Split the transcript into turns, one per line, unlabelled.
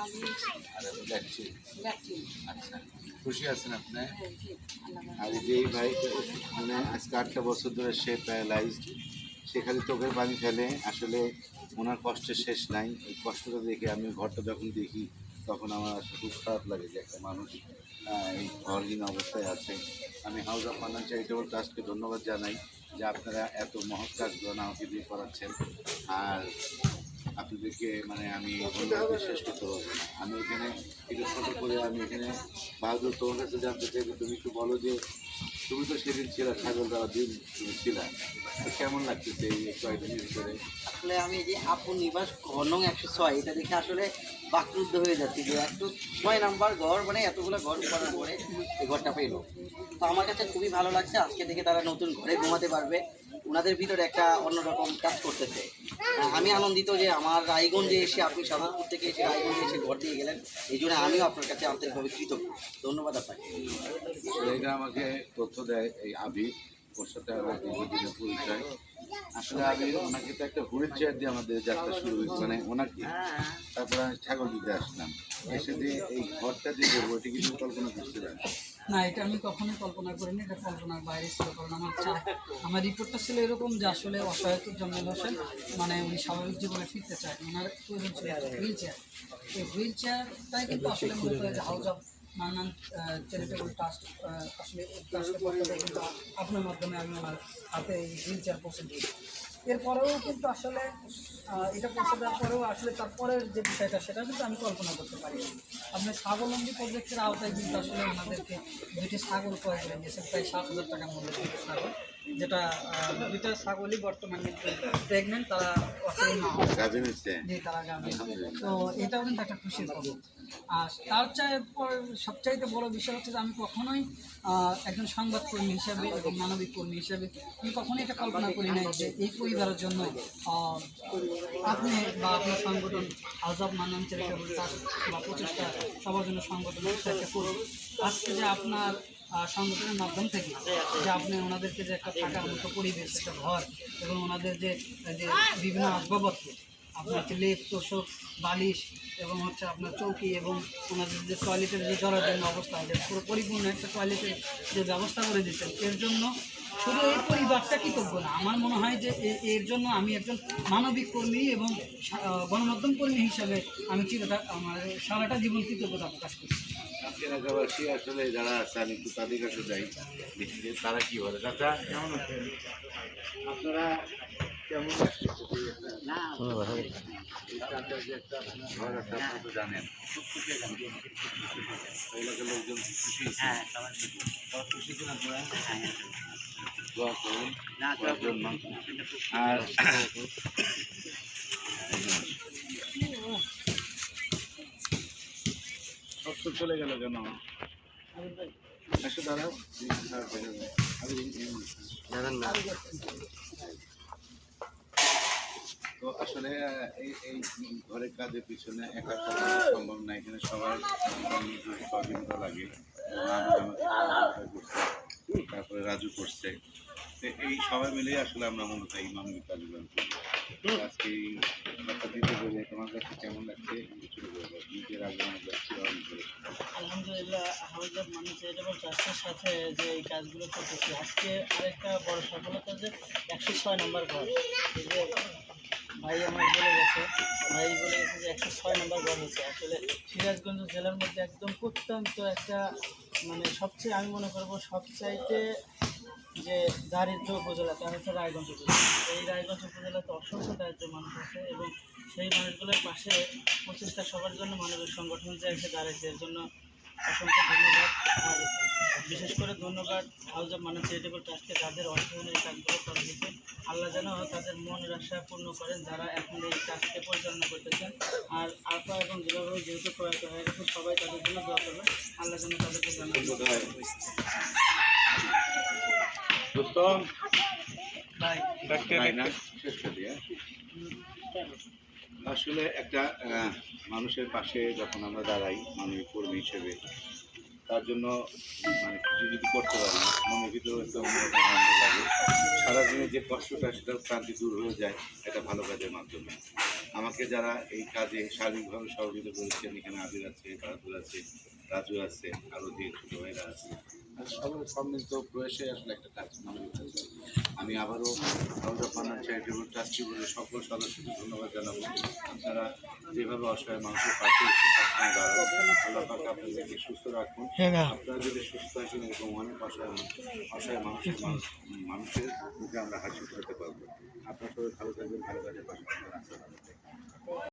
আর latrine. আচ্ছা, খুশি আছেন আপনি?
আল্লাহ
আর এই যে এই ভাই মানে আজকে 8টা বছর ধরে সে প্যারালাইজড, সে খালি চোখের পানি ফেলে। আসলে ওনার কষ্টের শেষ নাই। এই কষ্টটা দেখে আমি ঘরটা যখন দেখি তখন আমার আসলে খুব খারাপ লাগে যে একটা মানুষ এই ঘরহীন অবস্থায় আছে। আমি হাউস অফ মান্নান চ্যারিটেবল ট্রাস্টকে ধন্যবাদ জানাই যে আপনারা এত মহৎ কাজগুলো আমাকে দিয়ে করাচ্ছেন। আর আপনাদেরকে মানে আমি ধন্যবাদ দিয়ে শেষ করতে পারবো না। আমি এখানে একটু ছোটো করে আমি এখানে বাহাদুর তোমার কাছে জানতে চাই যে তুমি একটু বলো যে তুমি তো সেদিন ছিল ছাগল দেওয়ার দিন তুমি ছিলা, তো কেমন লাগতেছে এই কয়েকদিনের ভিতরে?
আসলে আমি এই যে আপন নিবাস ঘর নং 106 এটা দেখে আসলে বাকরুদ্ধ হয়ে যাচ্ছি যে 106 নাম্বার ঘর মানে এতগুলো ঘর করার পরে এই ঘরটা পেলো। তো আমার কাছে খুবই ভালো লাগছে আজকে থেকে তারা নতুন ঘরে ঘুমাতে পারবে। ওনাদের ভিতরে একটা অন্যরকম কাজ করতেছে। আমি আনন্দিত যে আমার রায়গঞ্জে এসে আপনি সাধারণপুর থেকে এসে রায়গঞ্জে এসে ঘর দিয়ে গেলেন, এই জন্য আমিও আপনার কাছে আন্তরিকভাবে কৃতজ্ঞ। ধন্যবাদ আপনাকে।
এটা আমাকে তথ্য দেয় এই আবির, ওর সাথে আমার দীর্ঘদিনের পরিচয়। আসলে আবির ওনাকে তো একটা হুইল চেয়ার দিয়ে আমাদের যাত্রা শুরু হয়েছে, মানে ওনাকে। তারপরে আমি ছাগল দিতে আসলাম, এসে যে এই ঘরটা দিয়ে দেবো এটা কিন্তু কল্পনা করছিলাম
না, এটা আমি কখনোই কল্পনা করিনি, এটা কল্পনার বাইরে ছিল। কারণ আমার রিপোর্টটা ছিল এরকম যে আসলে অসহায়তার জন্মেল হোসেন মানে উনি স্বাভাবিক জীবনে ফিরতে চায়, ওনার প্রয়োজন ছিল হুইল চেয়ার। এই হুইল চেয়ারটাই কিন্তু আসলে মনে করে যে house of Mannan charitable trust আসলে ট্রাস্টের পক্ষ থেকে কিন্তু আপনার মাধ্যমে আমি ওনার হাতে এই হুইল চেয়ার পৌঁছে দিই। এরপরেও কিন্তু আসলে এটা পৌঁছে দেওয়ার পরেও আসলে তারপরের যে বিষয়টা সেটা কিন্তু আমি কল্পনা করতে পারি। আপনার স্বাবলম্বী প্রজেক্টের আওতায় কিন্তু আসলে ওনাদেরকে দুটি ছাগল ক্রয় করে দিয়েছেন, প্রায় 7,000 টাকা মূল্যের দুটি ছাগল, যেটা দুইটা ছাগলই বর্তমানে প্রেগনেন্ট, তারা অসুবিধা না হয় জি তারা গাভী। তো এটাও কিন্তু একটা খুশির খবর। আর তার সবচাইতে বড় বিষয় হচ্ছে যে আমি কখনোই একজন সংবাদকর্মী হিসাবে এবং মানবিক কর্মী হিসাবে আমি কখনোই এটা কল্পনা করি নাই যে এই পরিবারের জন্য আপনি বা আপনার সংগঠন house of Mannan charitable trust বা প্রচেষ্টা সবার জন্য সংগঠন একটা করুন। আজকে যে আপনার সংগঠনের মাধ্যম থেকে যে আপনি ওনাদেরকে যে একটা থাকার মতো পরিবেশ, একটা ঘর এবং ওনাদের যে বিভিন্ন আসবাবপত্র, আপনার হচ্ছে লেপ তোষক বালিশ এবং হচ্ছে আপনার চৌকি এবং ওনাদের যে টয়লেটের যে জরাজীর্ণ অবস্থা, যে পুরো পরিপূর্ণ একটা টয়লেটের যে ব্যবস্থা করে দিচ্ছেন, এর জন্য শুধু এই পরিবারটা কৃতজ্ঞ না, আমার মনে হয় যে এর জন্য আমি একজন মানবিক কর্মী এবং গণমাধ্যম কর্মী হিসাবে আমি আমার সারাটা জীবন কৃতজ্ঞতা প্রকাশ করছি।
এলাকাবাসী আসলে যারা আছে আমি একটু তাদের কাছে যাই, দেখি যে তারা কী বলে। চাচা কেমন আছেন? আপনারা কেমন যে একটা ঘর আছে আপনারা তো জানেন, এলাকার লোকজন খুশি? হ্যাঁ, সবার খুশি কিনা আপনারা? দোয়া করুন করার জন্য। আর সব তো চলে গেল কেন? একশো দাঁড়াও, তো আসলে এই ঘরের কাজের পিছনে একা করা সম্ভব না, এখানে সবাই সহযোগিতা লাগে। তারপরে রাজু করছে, তো এই সবাই মিলে আসলে আমরা মূলত এই মানবিক কাজগুলো করি। আজকে এই ব্যাপারটা দিতে বলে তোমার কাছে কেমন লাগছে? নিজের আগে অনেক যাচ্ছি।
আলহামদুলিল্লাহ, হাউস অফ মান্নান চ্যারিটেবল ট্রাস্টের সাথে যে এই কাজগুলো করতেছি, আজকে আরেকটা বড় সফলতা যে 106 নম্বর ঘর, এই যে ভাই আমার বলে গেছে যে 106 নম্বর ঘর হচ্ছে। আসলে সিরাজগঞ্জ জেলার মধ্যে একদম প্রত্যন্ত একটা মানে সবচেয়ে আমি মনে করবো সবচাইতে যে দারিদ্র উপজেলা তা হচ্ছে রায়গঞ্জ উপজেলা। এই রায়গঞ্জ উপজেলাতে অসংখ্য দারিদ্র মানুষ আছে এবং সেই মানুষগুলোর পাশে প্রচেষ্টা সবার জন্য মানবিক সংগঠন যে এসে দাঁড়াইছে, এর জন্য অসংখ্য ধন্যবাদ। আর বিশেষ করে ধন্যবাদ হাউস অফ মান্নান চ্যারিটেবল ট্রাস্টকে, যাদের অর্থায়নে এই কাজগুলো করা হয়েছে। আল্লাহ যেন তাদের মনের আশা পূর্ণ করেন যারা এখন এই কাজকে পরিচালনা করতেছেন। আর আপা এবং দুলাভাই যেহেতু প্রয়াত হয়ে গেছে, সবাই তাদের জন্য দোয়া করবেন, আল্লাহ যেন তাদেরকে জানান।
আসলে একটা মানুষের পাশে যখন আমরা দাঁড়াই মানবিক কর্মী হিসেবে, তার জন্য মানে কিছু যদি করতে পারি মনের ভিতরেও একটা অন্যরকম আনন্দ লাগে। সারাদিনের যে কষ্টটা সেটাও ক্লান্তি দূর হয়ে যায় একটা ভালো কাজের মাধ্যমে। আমাকে যারা এই কাজে শারীরিকভাবে সহযোগিতা করেছেন, এখানে আবির আছে, বাহাদুর আছে, রাজু আছে, আরও যে ছোট ভাইরা আছে, আর সবার সম্মিলিত প্রয়াসে আসলে একটা কাজ নামে আমি আবারও হাউজা ফান্ড চ্যারিটেবল ট্রাস্টি বোর্ডের সকল সদস্যকে ধন্যবাদ জানাবো। আপনারা যেভাবে অসহায় মানুষের পাশে এসে সবসময় দাঁড়ান, আল্লাহ পাক আপনাদেরকে সুস্থ রাখুন। আপনারা যদি সুস্থ থাকেন এরকম অনেক অসহায় মানুষের মুখে আমরা হাসি ফোটাতে পারবো। আপনার সবাই ভালো থাকবেন, ভালো কাজের পাশে থাকবেন।